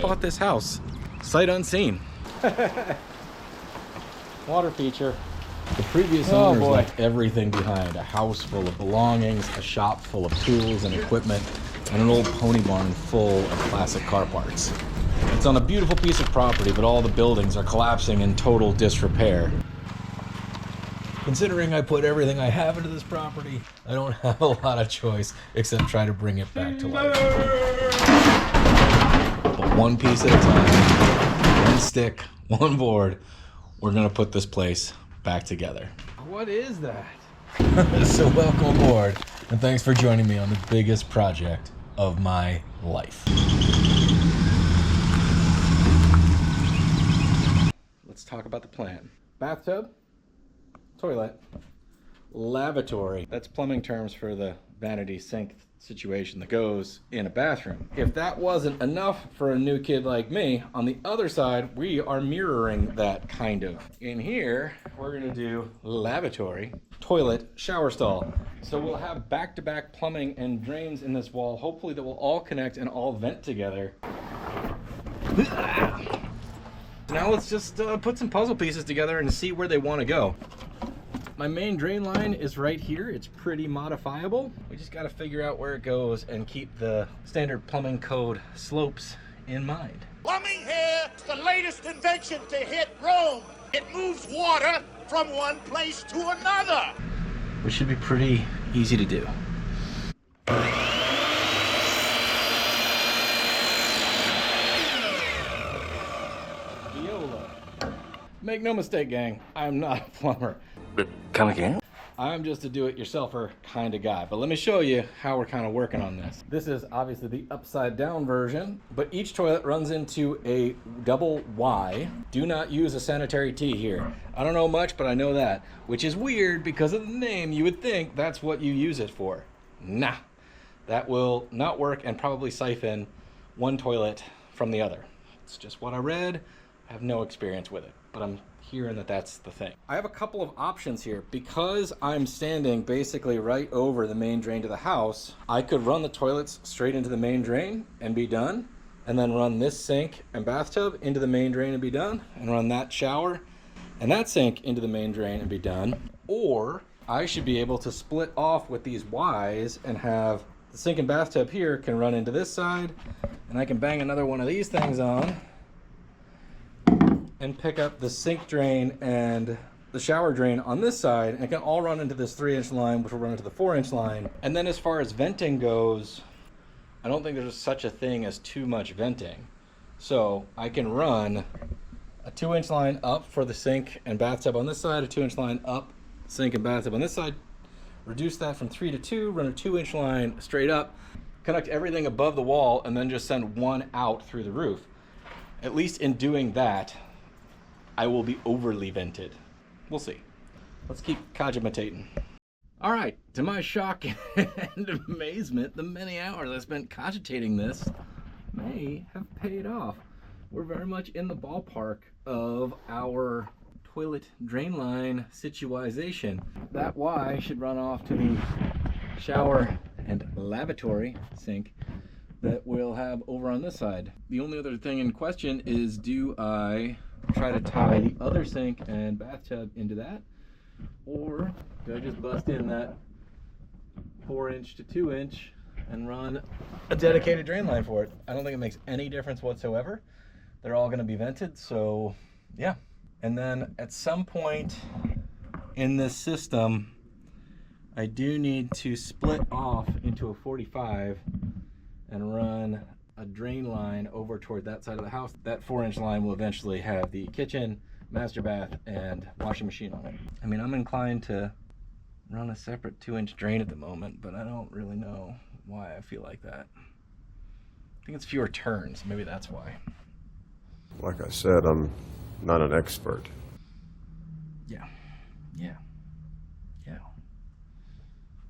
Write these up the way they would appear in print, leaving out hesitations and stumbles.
bought this house sight unseen. Water feature. The previous owners left everything behind. A house full of belongings, a shop full of tools and equipment, and an old pony barn full of classic car parts. It's on a beautiful piece of property, but all the buildings are collapsing in total disrepair. Considering I put everything I have into this property, I don't have a lot of choice except try to bring it back to life. But one piece at a time, one stick, one board, we're gonna put this place back together. What is that? So welcome aboard, and thanks for joining me on the biggest project of my life. Let's talk about the plan. Bathtub, toilet, lavatory. That's plumbing terms for the vanity sink situation that goes in a bathroom. If that wasn't enough for a new kid like me, on the other side, we are mirroring that kind of. In here, we're gonna do lavatory, toilet, shower stall. So we'll have back-to-back plumbing and drains in this wall, hopefully that will all connect and all vent together. Now let's just put some puzzle pieces together and see where they want to go. My main drain line is right here. It's pretty modifiable. We just got to figure out where it goes and keep the standard plumbing code slopes in mind. Plumbing here is the latest invention to hit Rome. It moves water from one place to another. Which should be pretty easy to do. Make no mistake, gang, I'm not a plumber. Come again? I'm just a do-it-yourselfer kind of guy. But let me show you how we're kind of working on this. This is obviously the upside down version, but each toilet runs into a double Y. Do not use a sanitary T here. I don't know much, but I know that, which is weird because of the name. You would think that's what you use it for. Nah, that will not work and probably siphon one toilet from the other. It's just what I read. I have no experience with it, but I'm hearing that that's the thing. I have a couple of options here. Because I'm standing basically right over the main drain to the house, I could run the toilets straight into the main drain and be done, and then run this sink and bathtub into the main drain and be done, and run that shower and that sink into the main drain and be done. Or I should be able to split off with these Ys and have the sink and bathtub here can run into this side, and I can bang another one of these things on and pick up the sink drain and the shower drain on this side, and it can all run into this 3-inch line, which will run into the 4-inch line. And then as far as venting goes, I don't think there's such a thing as too much venting. So I can run a 2-inch line up for the sink and bathtub on this side, a 2-inch line up, sink and bathtub on this side, reduce that from 3 to 2, run a 2-inch line straight up, connect everything above the wall, and then just send one out through the roof. At least in doing that, I will be overly vented. We'll see. Let's keep cogitating. All right, to my shock and amazement, the many hours I spent cogitating this may have paid off. We're very much in the ballpark of our toilet drain line situation. That Y should run off to the shower and lavatory sink that we'll have over on this side. The only other thing in question is, do I try to tie the other sink and bathtub into that, or do I just bust in that 4-inch to 2-inch and run a dedicated drain line for it? I don't think it makes any difference whatsoever. They're all going to be vented, so yeah. And then at some point in this system, I do need to split off into a 45 and run a drain line over toward that side of the house. That 4-inch line will eventually have the kitchen, master bath, and washing machine on it. I mean, I'm inclined to run a separate 2-inch drain at the moment, but I don't really know why I feel like that. I think it's fewer turns. Maybe that's why. Like I said, I'm not an expert. Yeah.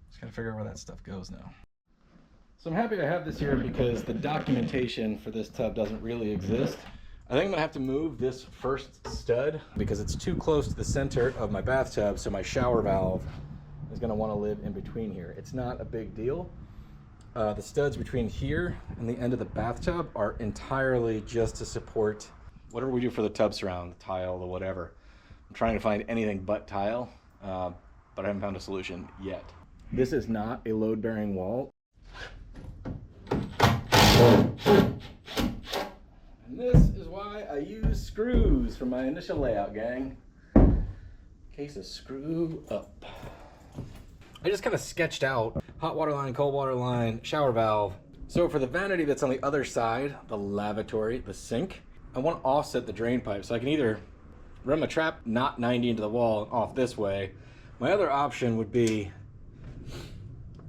Just gotta figure out where that stuff goes now. So I'm happy I have this here because the documentation for this tub doesn't really exist. I think I'm gonna have to move this first stud because it's too close to the center of my bathtub, so my shower valve is gonna wanna live in between here. It's not a big deal. The studs between here and the end of the bathtub are entirely just to support whatever we do for the tub surround, the tile, the whatever. I'm trying to find anything but tile, but I haven't found a solution yet. This is not a load-bearing wall. And this is why I use screws for my initial layout, gang. Case of screw up. I just kind of sketched out hot water line, cold water line, shower valve. So for the vanity that's on the other side, the lavatory, the sink, I want to offset the drain pipe. So I can either run my trap not 90 into the wall and off this way. My other option would be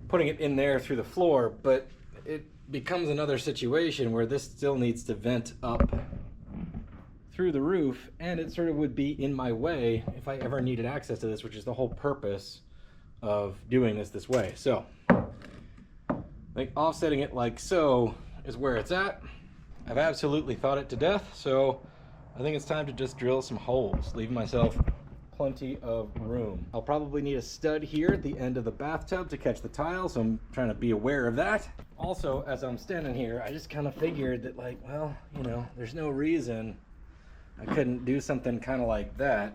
putting it in there through the floor, but it becomes another situation where this still needs to vent up through the roof, and it sort of would be in my way if I ever needed access to this, which is the whole purpose of doing this way. So like offsetting it like so is where it's at. I've absolutely thought it to death, so I think it's time to just drill some holes, leaving myself plenty of room. I'll probably need a stud here at the end of the bathtub to catch the tile, so I'm trying to be aware of that. Also, as I'm standing here, I just kind of figured that, like, well, you know, there's no reason I couldn't do something kind of like that.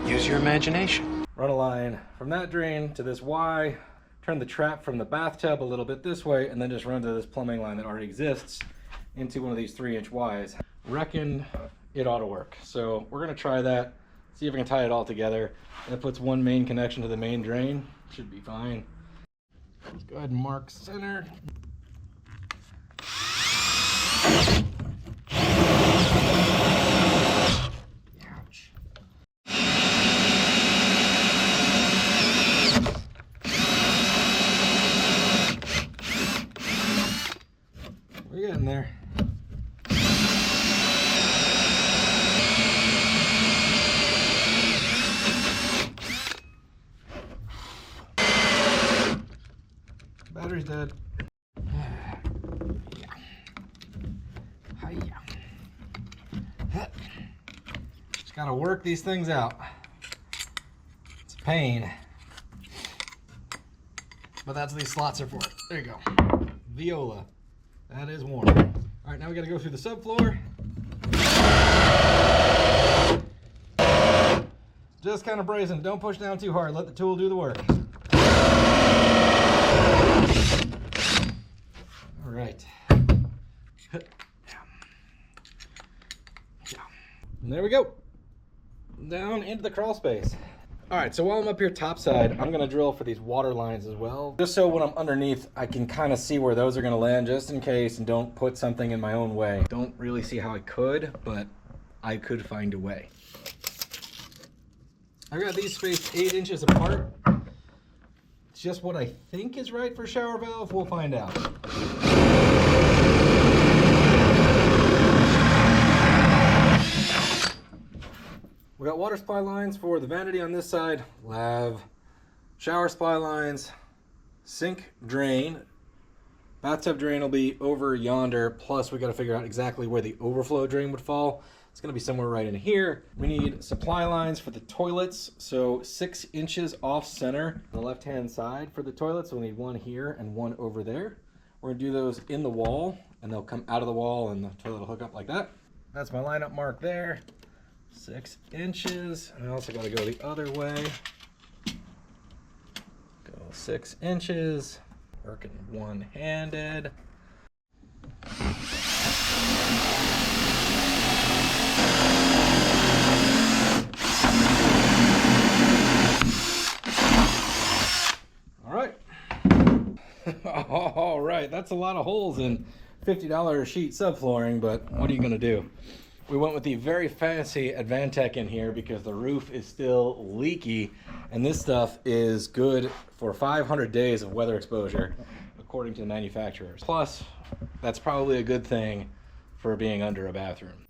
Use your imagination. Run a line from that drain to this Y, turn the trap from the bathtub a little bit this way, and then just run to this plumbing line that already exists into one of these 3-inch Ys. Reckon it ought to work. So we're gonna try that, see if we can tie it all together. That puts one main connection to the main drain. Should be fine. Let's go ahead and mark center. Ouch. We're getting there. Battery's dead. Just gotta work these things out. It's a pain. But that's what these slots are for. There you go. Viola. That is warm. All right, now we gotta go through the subfloor. Just kind of brazen. Don't push down too hard. Let the tool do the work. All right. And there we go. Down into the crawl space. All right, so while I'm up here topside, I'm gonna drill for these water lines as well. Just so when I'm underneath, I can kind of see where those are gonna land just in case and don't put something in my own way. Don't really see how I could, but I could find a way. I've got these spaced 8 inches apart. It's just what I think is right for shower valve. We'll find out. We got water supply lines for the vanity on this side, lav, shower supply lines, sink drain, bathtub drain will be over yonder, plus we got to figure out exactly where the overflow drain would fall. It's going to be somewhere right in here. We need supply lines for the toilets, so 6 inches off center on the left hand side for the toilets. So we'll need one here and one over there. We're going to do those in the wall, and they'll come out of the wall and the toilet will hook up like that. That's my lineup mark there. 6 inches, and I also got to go the other way. Go 6 inches, working one-handed. All right. All right, that's a lot of holes in $50 a sheet subflooring, but what are you gonna do? We went with the very fancy Advantech in here because the roof is still leaky, and this stuff is good for 500 days of weather exposure, according to the manufacturers. Plus, that's probably a good thing for being under a bathroom.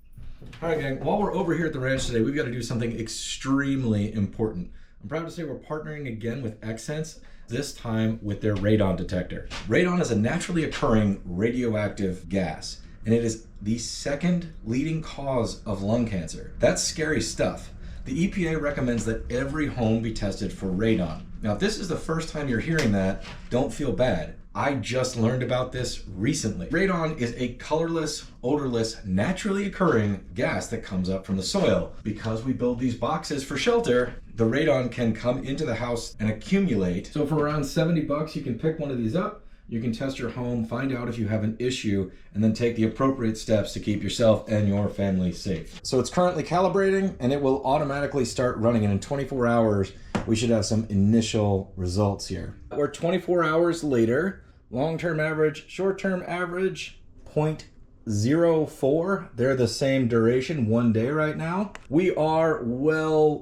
All right, gang, while we're over here at the ranch today, we've got to do something extremely important. I'm proud to say we're partnering again with Xsense, this time with their radon detector. Radon is a naturally occurring radioactive gas, and it is the second leading cause of lung cancer. That's scary stuff. The EPA recommends that every home be tested for radon. Now, if this is the first time you're hearing that, don't feel bad. I just learned about this recently. Radon is a colorless, odorless, naturally occurring gas that comes up from the soil. Because we build these boxes for shelter, the radon can come into the house and accumulate. So for around 70 bucks, you can pick one of these up. You can test your home, find out if you have an issue, and then take the appropriate steps to keep yourself and your family safe. So it's currently calibrating, and it will automatically start running, and in 24 hours, we should have some initial results here. We're 24 hours later. Long-term average, short-term average, 0.04. They're the same duration, 1 day right now. We are well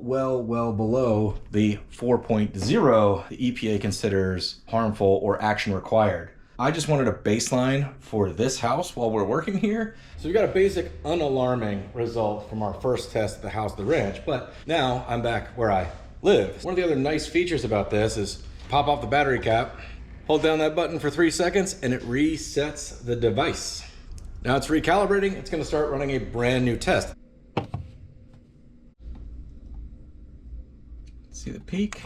below the 4.0 the EPA considers harmful or action required. I just wanted a baseline for this house while we're working here. So we got a basic unalarming result from our first test at the house, the ranch, but now I'm back where I live. One of the other nice features about this is pop off the battery cap, hold down that button for 3 seconds, and it resets the device. Now it's recalibrating. It's going to start running a brand new test. See the peak?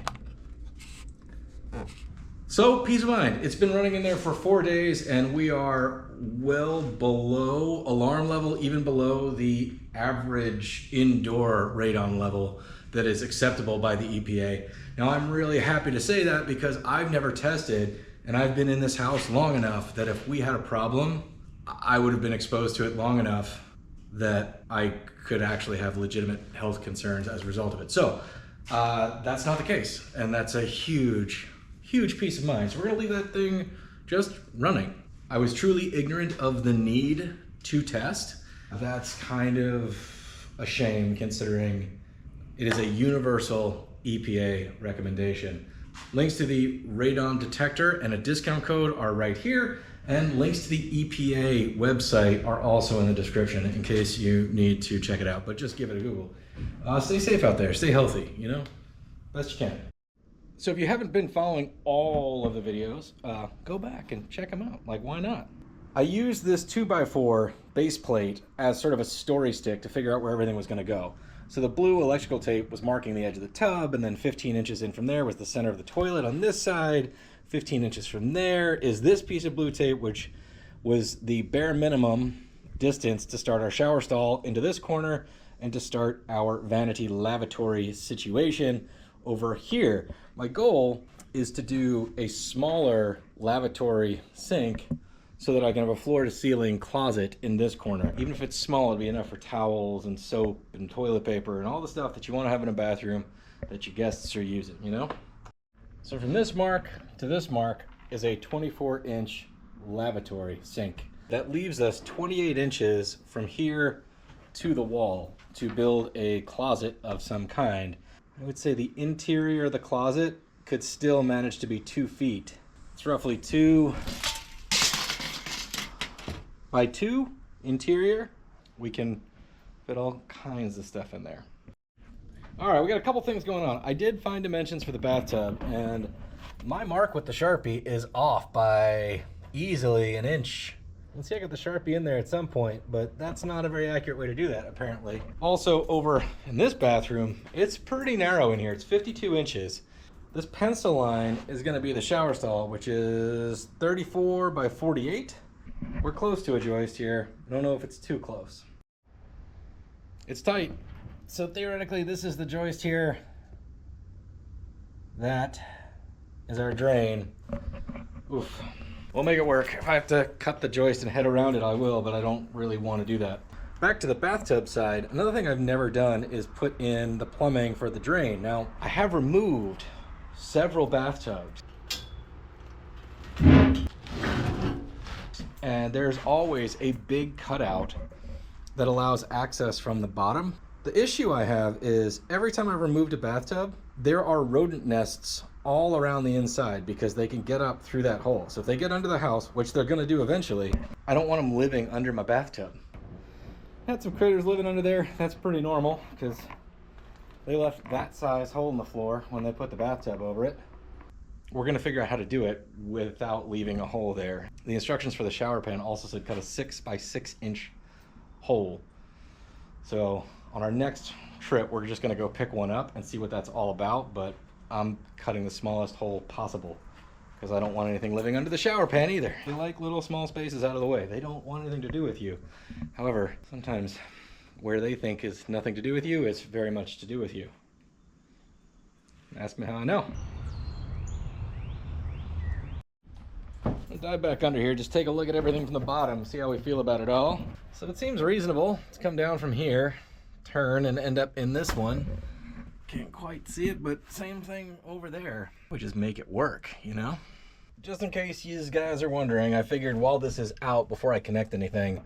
So, peace of mind. It's been running in there for 4 days, and we are well below alarm level, even below the average indoor radon level that is acceptable by the EPA. Now, I'm really happy to say that because I've never tested, and I've been in this house long enough that if we had a problem, I would have been exposed to it long enough that I could actually have legitimate health concerns as a result of it. So, that's not the case, and that's a huge peace of mind. So we're gonna leave that thing just running. I was truly ignorant of the need to test. That's kind of a shame considering it is a universal EPA recommendation. Links to the radon detector and a discount code are right here, and links to the EPA website are also in the description in case you need to check it out, but just give it a Google. Stay safe out there, stay healthy, you know, best you can. So if you haven't been following all of the videos, go back and check them out. Like, why not? I used this 2x4 base plate as sort of a story stick to figure out where everything was going to go. So the blue electrical tape was marking the edge of the tub, and then 15 inches in from there was the center of the toilet on this side. 15 inches from there is this piece of blue tape, which was the bare minimum distance to start our shower stall into this corner and to start our vanity lavatory situation over here. My goal is to do a smaller lavatory sink so that I can have a floor-to-ceiling closet in this corner. Even if it's small, it'll be enough for towels and soap and toilet paper and all the stuff that you want to have in a bathroom that your guests are using, you know? So from this mark to this mark is a 24-inch lavatory sink. That leaves us 28 inches from here to the wall to build a closet of some kind. I would say the interior of the closet could still manage to be 2 feet. It's roughly 2 by 2 interior. We can fit all kinds of stuff in there. All right, we got a couple things going on. I did find dimensions for the bathtub, and my mark with the Sharpie is off by easily an inch. Let's see, I got the Sharpie in there at some point, but that's not a very accurate way to do that, apparently. Also, over in this bathroom, it's pretty narrow in here. It's 52 inches. This pencil line is gonna be the shower stall, which is 34 by 48. We're close to a joist here. I don't know if it's too close. It's tight. So theoretically, this is the joist here. That is our drain. Oof. We'll make it work. If I have to cut the joist and head around it, I will, but I don't really want to do that. Back to the bathtub side, another thing I've never done is put in the plumbing for the drain. Now, I have removed several bathtubs, and there's always a big cutout that allows access from the bottom. The issue I have is every time I've removed a bathtub, there are rodent nests all around the inside because they can get up through that hole. So if they get under the house, which they're gonna do eventually, I don't want them living under my bathtub. Had some critters living under there. That's pretty normal because they left that size hole in the floor when they put the bathtub over it. We're gonna figure out how to do it without leaving a hole there. The instructions for the shower pan also said cut a 6 by 6 inch hole. So on our next trip, we're just gonna go pick one up and see what that's all about, but I'm cutting the smallest hole possible because I don't want anything living under the shower pan either. They like little small spaces out of the way. They don't want anything to do with you. However, sometimes where they think is nothing to do with you is very much to do with you. Ask me how I know. I'll dive back under here, just take a look at everything from the bottom, see how we feel about it all. So it seems reasonable. Let's come down from here, turn, and end up in this one. Can't quite see it, but same thing over there. We just make it work, you know? Just in case you guys are wondering, I figured while this is out, before I connect anything,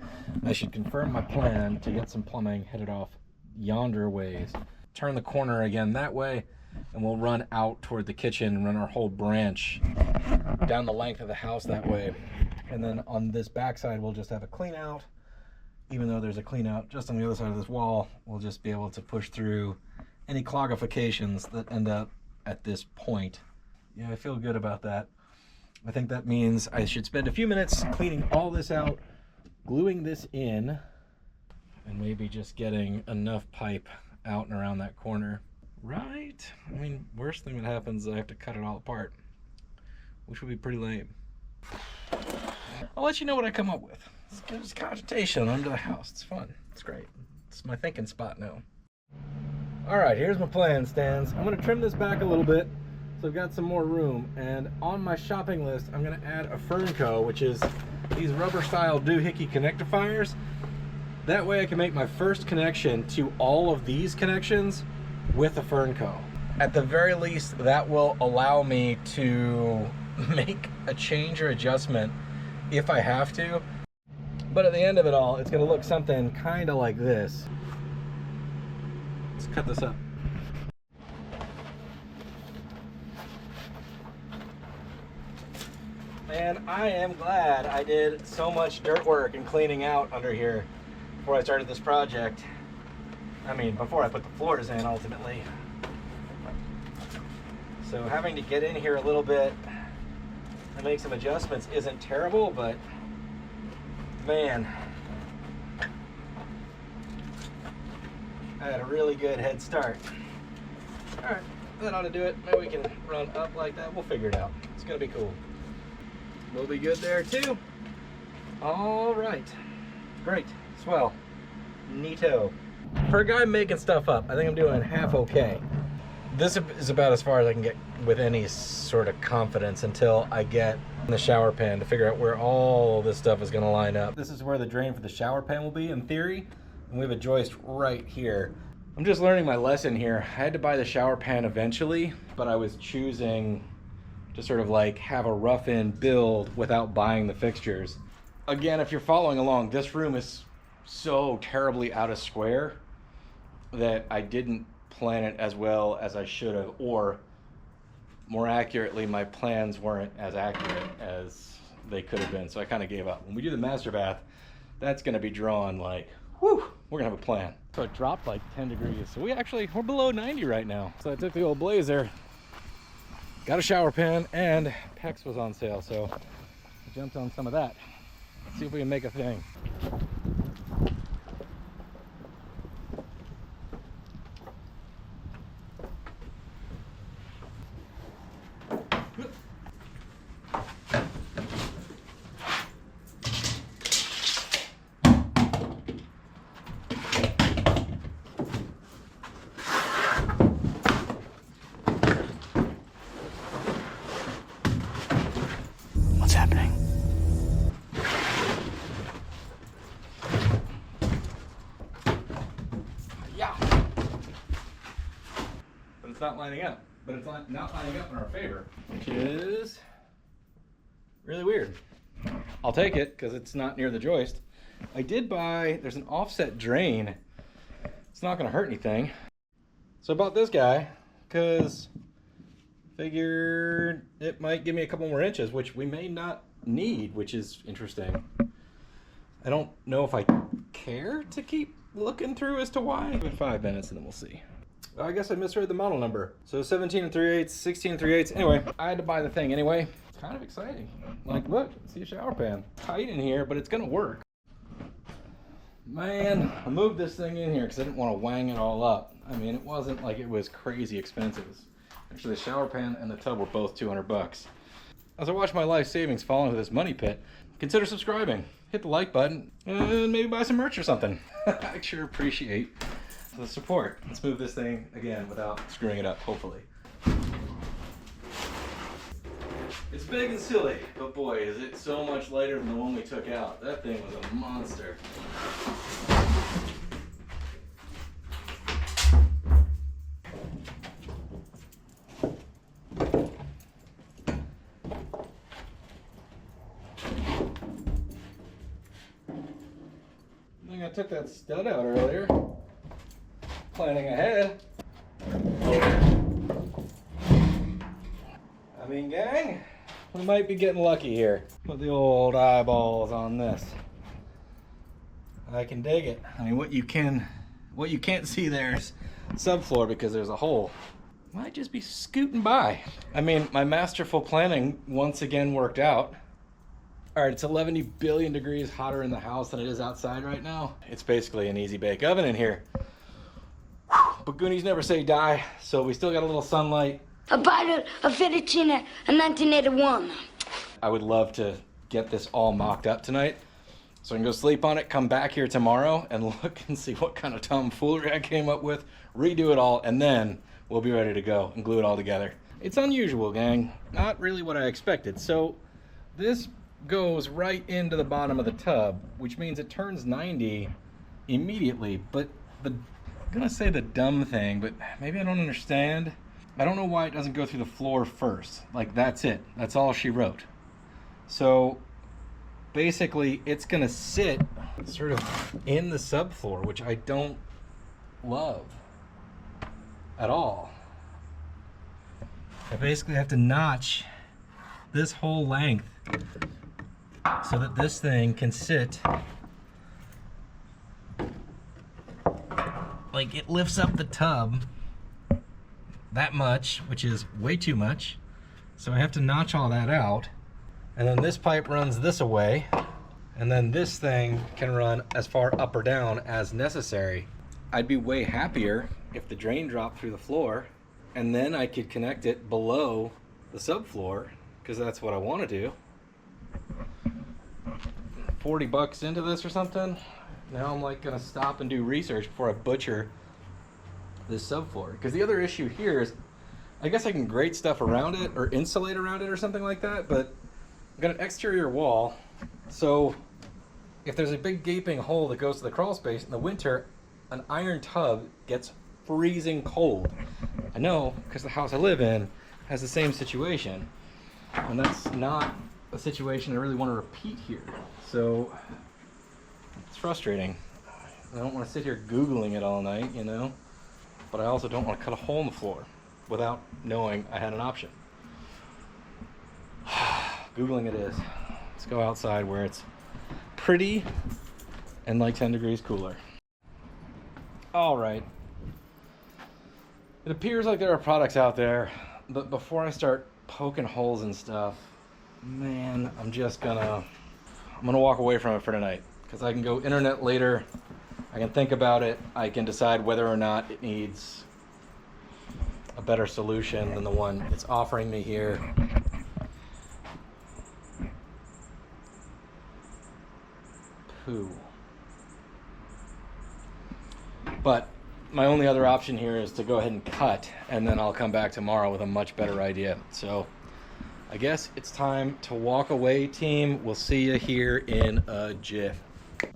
I should confirm my plan to get some plumbing headed off yonder ways. Turn the corner again that way, and we'll run out toward the kitchen and run our whole branch down the length of the house that way. And then on this backside, we'll just have a clean out. Even though there's a clean out just on the other side of this wall, we'll just be able to push through any clogifications that end up at this point. Yeah, I feel good about that. I think that means I should spend a few minutes cleaning all this out, gluing this in, and maybe just getting enough pipe out and around that corner. Right? I mean, worst thing that happens is I have to cut it all apart, which would be pretty lame. I'll let you know what I come up with. It's just cogitation under the house. It's fun. It's great. It's my thinking spot now. All right, here's my plan, Stans. I'm gonna trim this back a little bit so I've got some more room. And on my shopping list, I'm gonna add a Fernco, which is these rubber style doohickey connectifiers. That way I can make my first connection to all of these connections with a Fernco. At the very least, that will allow me to make a change or adjustment if I have to. But at the end of it all, it's gonna look something kind of like this. Let's cut this up. Man, I am glad I did so much dirt work and cleaning out under here before I started this project. I mean, before I put the floors in, ultimately. So having to get in here a little bit and make some adjustments isn't terrible, but man, I had a really good head start. All right, that ought to do it. Maybe we can run up like that. We'll figure it out. It's gonna be cool. We'll be good there too. All right, great, swell, neato. For a guy making stuff up, I think I'm doing half okay. This is about as far as I can get with any sort of confidence until I get the shower pan to figure out where all this stuff is gonna line up. This is where the drain for the shower pan will be in theory, and we have a joist right here. I'm just learning my lesson here. I had to buy the shower pan eventually, but I was choosing to sort of like have a rough-in build without buying the fixtures. Again, if you're following along, this room is so terribly out of square that I didn't plan it as well as I should have, or more accurately, my plans weren't as accurate as they could have been, so I kind of gave up. When we do the master bath, that's going to be drawn like, whew, we're going to have a plan. So it dropped like 10 degrees, so we're below 90 right now. So I took the old Blazer, got a shower pan, and PEX was on sale, so I jumped on some of that. Let's see if we can make a thing. What's happening? Yeah. But it's not lining up. But it's not lining up in our favor, which is really weird. I'll take it because it's not near the joist. I did buy, there's an offset drain. It's not going to hurt anything. So I bought this guy because figured it might give me a couple more inches, which we may not need, which is interesting. I don't know if I care to keep looking through as to why. Give it 5 minutes and then we'll see. I guess I misread the model number. So 17 3/8, 16 3/8. Anyway, I had to buy the thing anyway. It's kind of exciting. Like, look, see a shower pan. Tight in here, but it's gonna work. Man, I moved this thing in here because I didn't want to wang it all up. I mean, it wasn't like it was crazy expensive. Actually, the shower pan and the tub were both 200 bucks. As I watch my life savings fall into this money pit, consider subscribing. Hit the like button and maybe buy some merch or something. I sure appreciate the support. Let's move this thing again without screwing it up, hopefully. It's big and silly, but boy, is it so much lighter than the one we took out. That thing was a monster. I think I took that stud out earlier. Planning ahead. I mean, gang, we might be getting lucky here with the old eyeballs on this. I can dig it. I mean, what you can't see there's subfloor because there's a hole. Might just be scooting by. I mean, my masterful planning once again worked out. All right, it's 11 billion degrees hotter in the house than it is outside right now. It's basically an easy bake oven in here. But Goonies never say die, so we still got a little sunlight. A bottle of fettuccine in 1981. I would love to get this all mocked up tonight so I can go sleep on it, come back here tomorrow and look and see what kind of tomfoolery I came up with, redo it all, and then we'll be ready to go and glue it all together. It's unusual, gang. Not really what I expected. So this goes right into the bottom of the tub, which means it turns 90 immediately. But I'm gonna say the dumb thing, but maybe I don't understand. I don't know why it doesn't go through the floor first. Like, that's it. That's all she wrote. So basically it's gonna sit sort of in the subfloor, which I don't love at all. I basically have to notch this whole length so that this thing can sit, like, it lifts up the tub that much, which is way too much. So I have to notch all that out. And then this pipe runs this away. And then this thing can run as far up or down as necessary. I'd be way happier if the drain dropped through the floor and then I could connect it below the subfloor, because that's what I want to do. 40 bucks into this or something. Now I'm like gonna stop and do research before I butcher this subfloor. Because the other issue here is, I guess I can grate stuff around it or insulate around it or something like that, but I've got an exterior wall, so if there's a big gaping hole that goes to the crawl space in the winter, an iron tub gets freezing cold. I know, because the house I live in has the same situation, and that's not a situation I really want to repeat here. So it's frustrating. I don't want to sit here Googling it all night, you know, but I also don't want to cut a hole in the floor without knowing I had an option. Googling it is. Let's go outside where it's pretty and like 10 degrees cooler. All right. It appears like there are products out there, but before I start poking holes and stuff, man, I'm gonna walk away from it for tonight, because I can go internet later, I can think about it, I can decide whether or not it needs a better solution than the one it's offering me here. Poo. But my only other option here is to go ahead and cut, and then I'll come back tomorrow with a much better idea. So I guess it's time to walk away, team. We'll see you here in a jiff.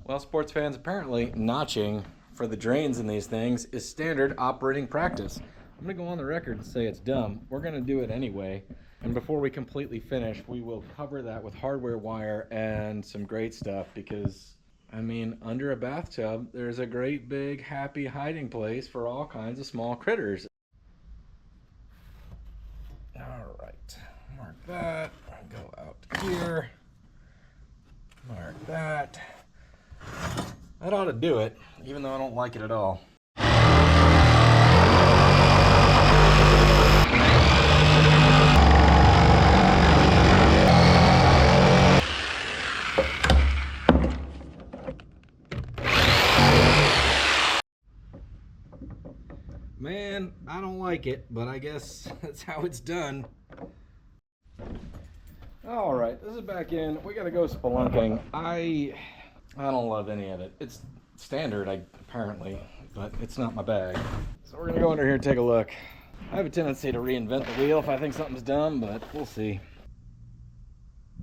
Well, sports fans, apparently notching for the drains in these things is standard operating practice. I'm gonna go on the record and say it's dumb. We're gonna do it anyway. And before we completely finish, we will cover that with hardware wire and some great stuff, because I mean, under a bathtub, there's a great big happy hiding place for all kinds of small critters. All right, mark that, go out here, mark that. That ought to do it, even though I don't like it at all. Man, I don't like it, but I guess that's how it's done. All right, this is back in. We gotta go spelunking. I don't love any of it. It's standard, apparently, but it's not my bag. So we're gonna go under here and take a look. I have a tendency to reinvent the wheel if I think something's dumb, but we'll see.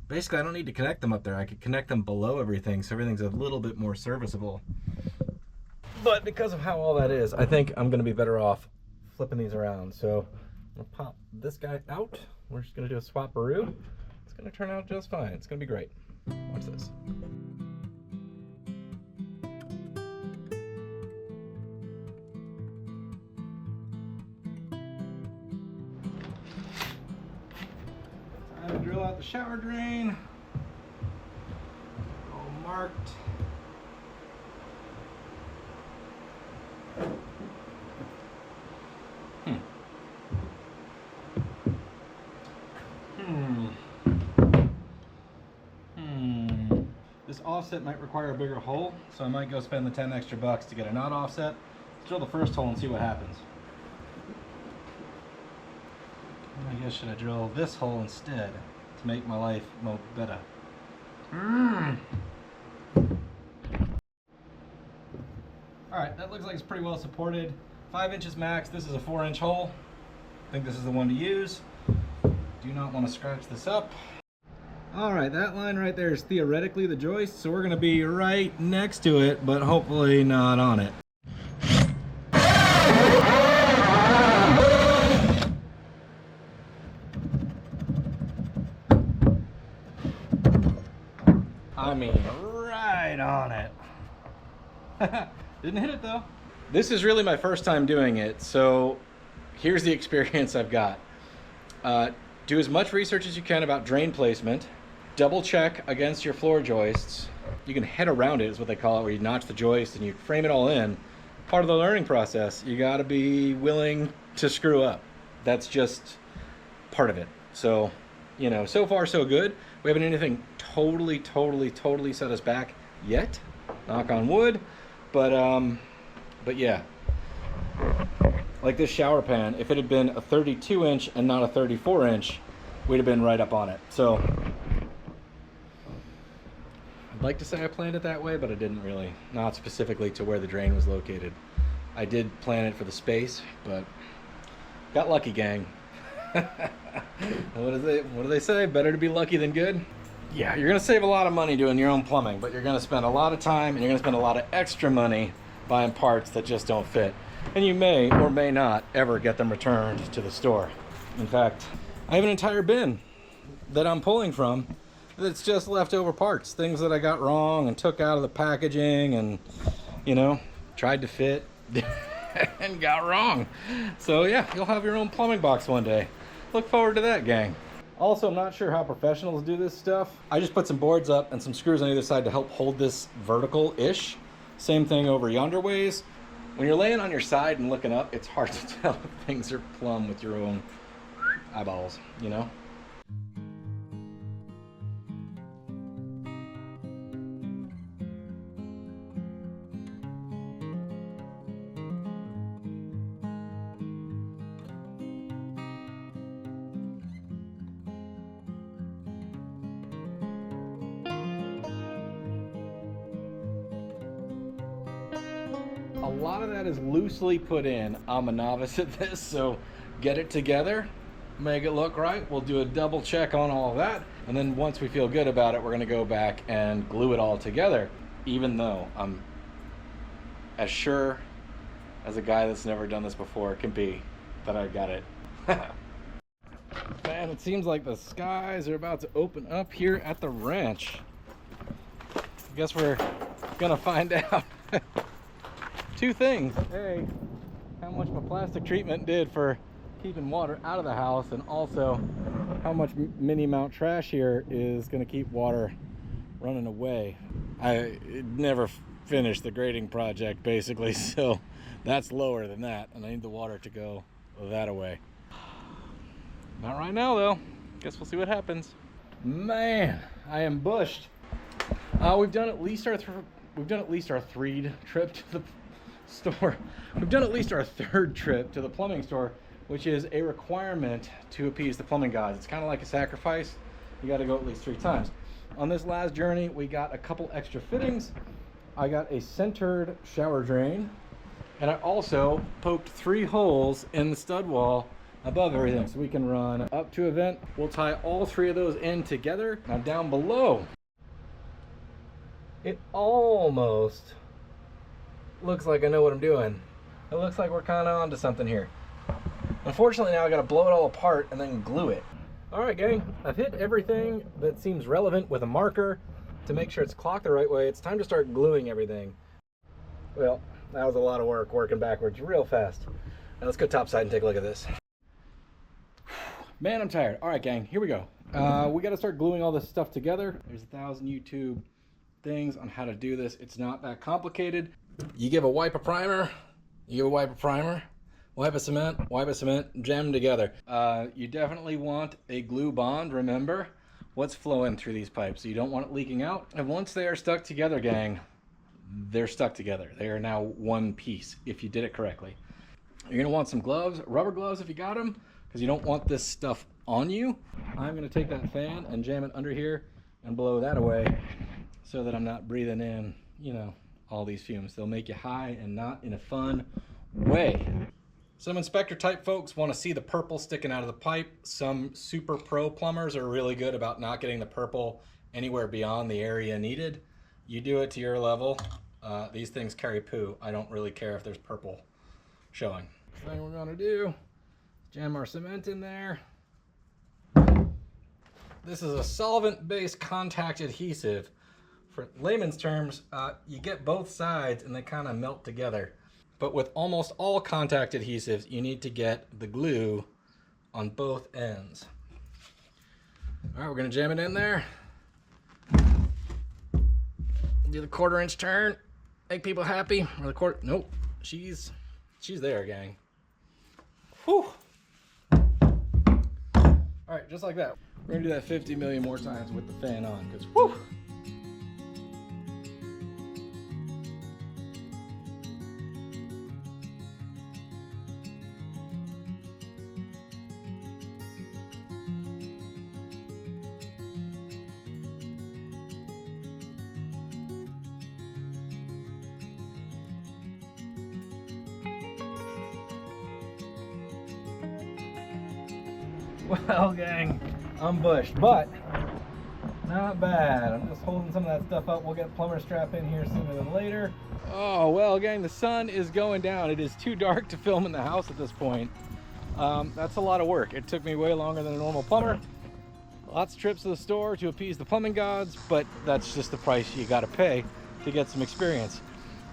Basically, I don't need to connect them up there. I could connect them below everything, so everything's a little bit more serviceable. But because of how all that is, I think I'm gonna be better off flipping these around. So I'm gonna pop this guy out. We're just gonna do a swap-aroo. It's gonna turn out just fine. It's gonna be great. Watch this. Time to drill out the shower drain. All marked. This offset might require a bigger hole, so I might go spend the 10 extra bucks to get a not offset. Let's drill the first hole and see what happens. I guess should I drill this hole instead to make my life more better? Alright, that looks like it's pretty well supported. 5 inches max. This is a 4-inch hole. I think this is the one to use. Do not want to scratch this up. Alright, that line right there is theoretically the joist, so we're going to be right next to it, but hopefully not on it. I mean, right on it. Didn't hit it though. This is really my first time doing it, so here's the experience I've got. Do as much research as you can about drain placement. Double check against your floor joists. You can head around it is what they call it, where you notch the joist and you frame it all in. Part of the learning process. You gotta be willing to screw up. That's just part of it. So, you know, so far so good. We haven't anything totally set us back yet. Knock on wood. But yeah. Like this shower pan, if it had been a 32-inch and not a 34-inch, we'd have been right up on it. So I'd like to say I planned it that way, but I didn't really. Not specifically to where the drain was located. I did plan it for the space, but got lucky, gang. What do they say? Better to be lucky than good? Yeah, you're gonna save a lot of money doing your own plumbing, but you're gonna spend a lot of time and you're gonna spend a lot of extra money buying parts that just don't fit. And you may or may not ever get them returned to the store. In fact, I have an entire bin that I'm pulling from that's just leftover parts, things that I got wrong and took out of the packaging and, you know, tried to fit and got wrong. So yeah, you'll have your own plumbing box one day. Look forward to that, gang. Also, I'm not sure how professionals do this stuff. I just put some boards up and some screws on either side to help hold this vertical-ish. Same thing over yonder ways. When you're laying on your side and looking up, it's hard to tell if things are plumb with your own eyeballs, you know? A lot of that is loosely put in. I'm a novice at this, so get it together, make it look right. We'll do a double check on all of that, and then once we feel good about it, we're gonna go back and glue it all together, even though I'm as sure as a guy that's never done this before can be that I got it. Man, it seems like the skies are about to open up here at the ranch. I guess we're gonna find out. Two things. A, how much my plastic treatment did for keeping water out of the house, and also how much mini mount trash here is going to keep water running away. I never finished the grading project basically, so that's lower than that, and I need the water to go that away. Not right now though. Guess we'll see what happens. Man, I am bushed. We've done at least our third trip to the store. We've done at least our third trip to the plumbing store, which is a requirement to appease the plumbing gods. It's kind of like a sacrifice. you got to go at least 3 times. On this last journey, we got a couple extra fittings. I got a centered shower drain, and I also poked 3 holes in the stud wall above everything so we can run up to a vent. We'll tie all 3 of those in together. Now down below, it almost looks like I know what I'm doing. It looks like we're kind of onto something here. Unfortunately, now I got to blow it all apart and then glue it. All right, gang, I've hit everything that seems relevant with a marker to make sure it's clocked the right way. It's time to start gluing everything. Well, that was a lot of work working backwards real fast. Now let's go topside and take a look at this. Man, I'm tired. All right, gang, here we go. We got to start gluing all this stuff together. There's 1,000 YouTube things on how to do this. It's not that complicated. You give a wipe of primer, wipe of cement, jam them together. You definitely want a glue bond, remember what's flowing through these pipes. So you don't want it leaking out. And once they are stuck together, gang, they're stuck together. They are now one piece if you did it correctly. You're gonna want some gloves, rubber gloves if you got them, because you don't want this stuff on you. I'm gonna take that fan and jam it under here and blow that away so that I'm not breathing in, you know, all these fumes. They'll make you high and not in a fun way. Some inspector type folks want to see the purple sticking out of the pipe. Some super pro plumbers are really good about not getting the purple anywhere beyond the area needed. You do it to your level. These things carry poo. I don't really care if there's purple showing. First thing we're gonna do, jam our cement in there. This is a solvent-based contact adhesive. For layman's terms, you get both sides and they kind of melt together. But with almost all contact adhesives, you need to get the glue on both ends. All right, we're gonna jam it in there. Do the 1/4-inch turn, make people happy. Or the quarter, nope, she's there, gang. Whew. All right, just like that. We're gonna do that 50 million more times with the fan on, because whew. Well, gang, I'm bushed, but not bad. I'm just holding some of that stuff up. We'll get plumber strap in here sooner than later. Oh, well, gang, the sun is going down. It is too dark to film in the house at this point. That's a lot of work. It took me way longer than a normal plumber. Lots of trips to the store to appease the plumbing gods, but that's just the price you gotta pay to get some experience.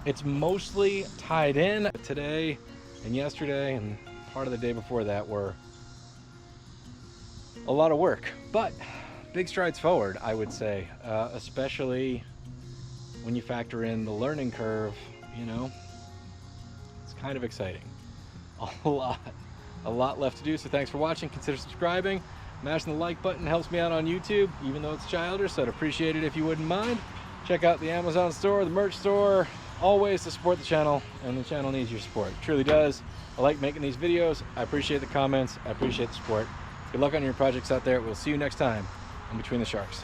It's mostly tied in. Today and yesterday and part of the day before that were a lot of work, but big strides forward, I would say, especially when you factor in the learning curve. You know, it's kind of exciting. A lot left to do. So thanks for watching. Consider subscribing. Mashing the like button helps me out on YouTube, even though it's childish, so I'd appreciate it if you wouldn't mind. Check out the Amazon store, the merch store, all ways to support the channel, and the channel needs your support. It truly does. I like making these videos. I appreciate the comments. I appreciate the support. Good luck on your projects out there. We'll see you next time on Between the Sharks.